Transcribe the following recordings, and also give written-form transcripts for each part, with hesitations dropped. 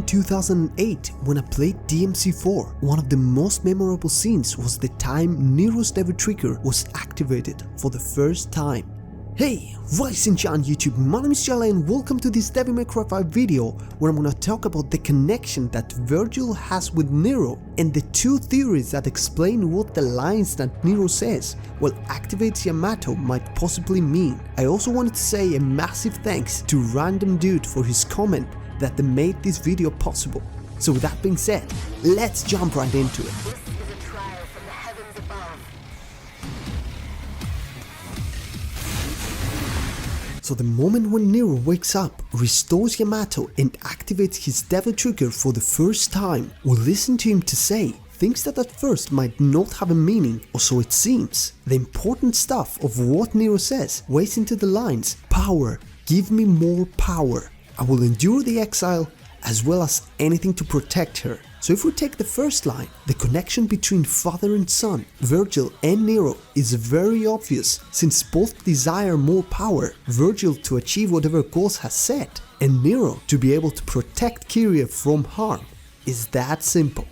2008 when I played DMC4. One of the most memorable scenes was the time Nero's Devil Trigger was activated for the first time. Hey, Rise and Shine YouTube, my name is Jelle and welcome to this Devil May Cry 5 video where I'm gonna talk about the connection that Vergil has with Nero and the two theories that explain what the lines that Nero says while activates Yamato might possibly mean. I also wanted to say a massive thanks to Random Dude for his comment that made this video possible. So with that being said, let's jump right into it. So the moment when Nero wakes up, restores Yamato and activates his Devil Trigger for the first time, we'll listen to him to say things that at first might not have a meaning, or so it seems. The important stuff of what Nero says weighs into the lines, "Power, give me more power. I will endure the exile as well as anything to protect her." So if we take the first line, the connection between father and son, Vergil and Nero is very obvious since both desire more power, Vergil to achieve whatever goals has set, and Nero to be able to protect Kyrie from harm. It's that simple.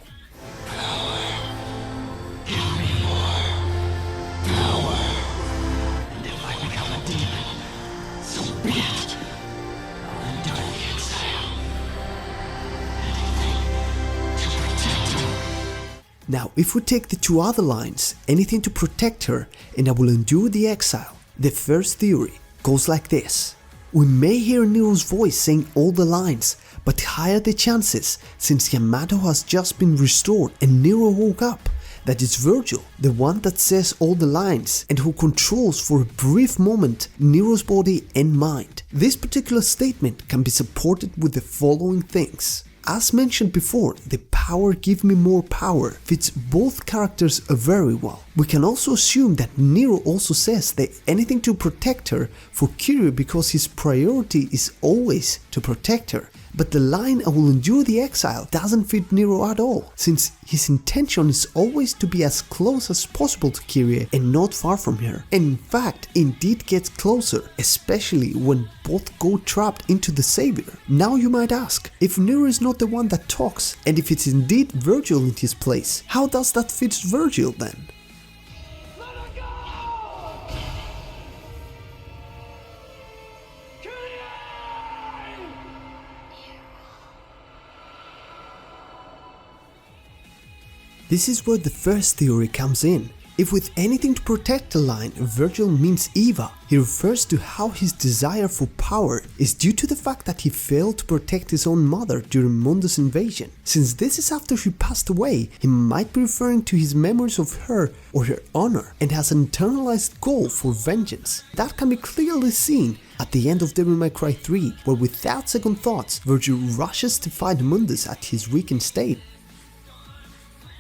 Now, if we take the two other lines, anything to protect her and I will endure the exile, the first theory goes like this. We may hear Nero's voice saying all the lines, but higher the chances since Yamato has just been restored and Nero woke up, that it's Vergil, the one that says all the lines and who controls for a brief moment Nero's body and mind. This particular statement can be supported with the following things. As mentioned before, the "power give me more power" fits both characters very well. We can also assume that Nero also says that anything to protect her for Kyrie because his priority is always to protect her. But the line "I will endure the exile" doesn't fit Nero at all, since his intention is always to be as close as possible to Kyrie and not far from her. And in fact, indeed gets closer, especially when both go trapped into the Savior. Now you might ask, if Nero is not the one that talks, and if it's indeed Vergil in his place, how does that fit Vergil then? This is where the first theory comes in. If with anything to protect the line, Vergil means Eva, he refers to how his desire for power is due to the fact that he failed to protect his own mother during Mundo's invasion. Since this is after she passed away, he might be referring to his memories of her or her honor and has an internalized goal for vengeance. That can be clearly seen at the end of Devil May Cry 3, where without second thoughts, Vergil rushes to fight Mundus at his weakened state.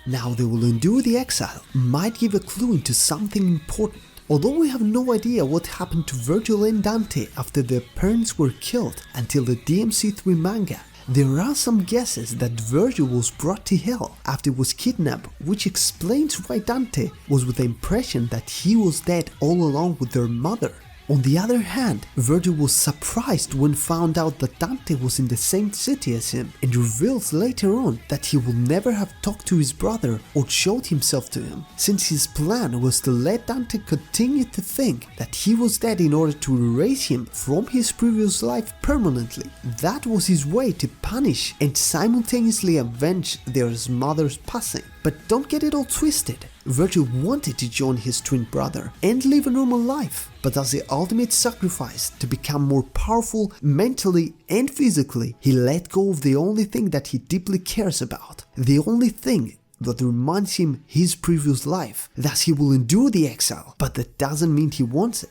Now they will endure the exile might give a clue into something important. Although we have no idea what happened to Vergil and Dante after their parents were killed until the DMC3 manga, there are some guesses that Vergil was brought to hell after he was kidnapped, which explains why Dante was with the impression that he was dead all along with their mother. On the other hand, Vergil was surprised when found out that Dante was in the same city as him and reveals later on that he will never have talked to his brother or showed himself to him, since his plan was to let Dante continue to think that he was dead in order to erase him from his previous life permanently. That was his way to punish and simultaneously avenge their mother's passing. But don't get it all twisted. Vergil wanted to join his twin brother and live a normal life, but as the ultimate sacrifice to become more powerful mentally and physically, he let go of the only thing that he deeply cares about, the only thing that reminds him his previous life. Thus he will endure the exile, but that doesn't mean he wants it.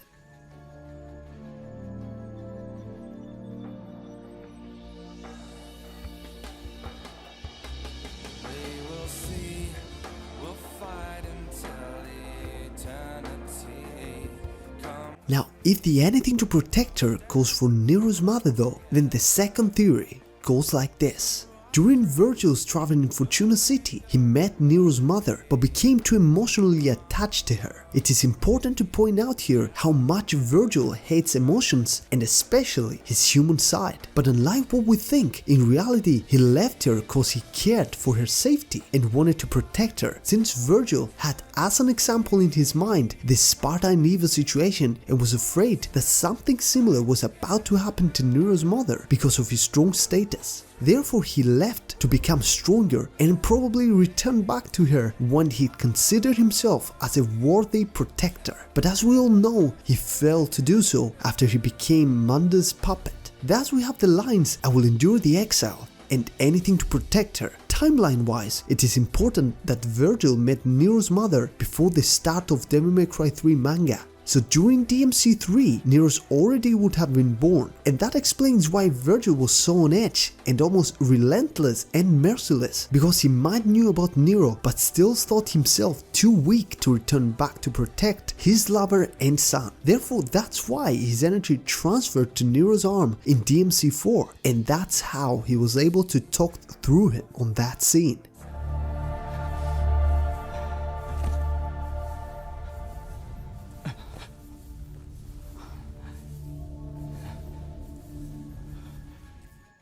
Now, if the anything to protect her goes for Nero's mother though, then the second theory goes like this. During Vergil's travel in Fortuna City, he met Nero's mother but became too emotionally attached to her. It is important to point out here how much Vergil hates emotions and especially his human side. But unlike what we think, in reality he left her cause he cared for her safety and wanted to protect her, since Vergil had as an example in his mind this Sparta and Eva situation and was afraid that something similar was about to happen to Nero's mother because of his strong status. Therefore he left to become stronger and probably returned back to her when he'd considered himself as a worthy protector. But as we all know, he failed to do so after he became Manda's puppet. Thus we have the lines, "I will endure the exile," and anything to protect her. Timeline wise, it is important that Vergil met Nero's mother before the start of Devil May Cry 3 manga. So during DMC3, Nero's already would have been born, and that explains why Vergil was so on edge and almost relentless and merciless, because he might knew about Nero but still thought himself too weak to return back to protect his lover and son. Therefore that's why his energy transferred to Nero's arm in DMC4, and that's how he was able to talk through him on that scene.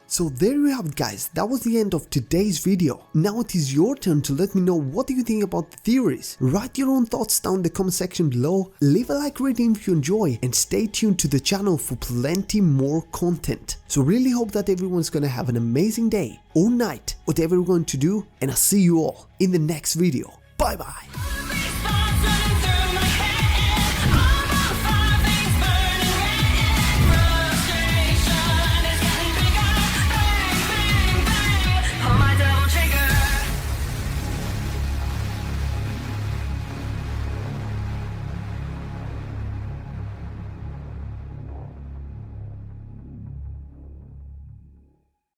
So there you have it guys, that was the end of today's video. Now it is your turn to let me know what do you think about the theories. Write your own thoughts down in the comment section below, leave a like rating if you enjoy, and stay tuned to the channel for plenty more content. So really hope that everyone's gonna have an amazing day or night, whatever you're going to do, and I'll see you all in the next video. Bye bye!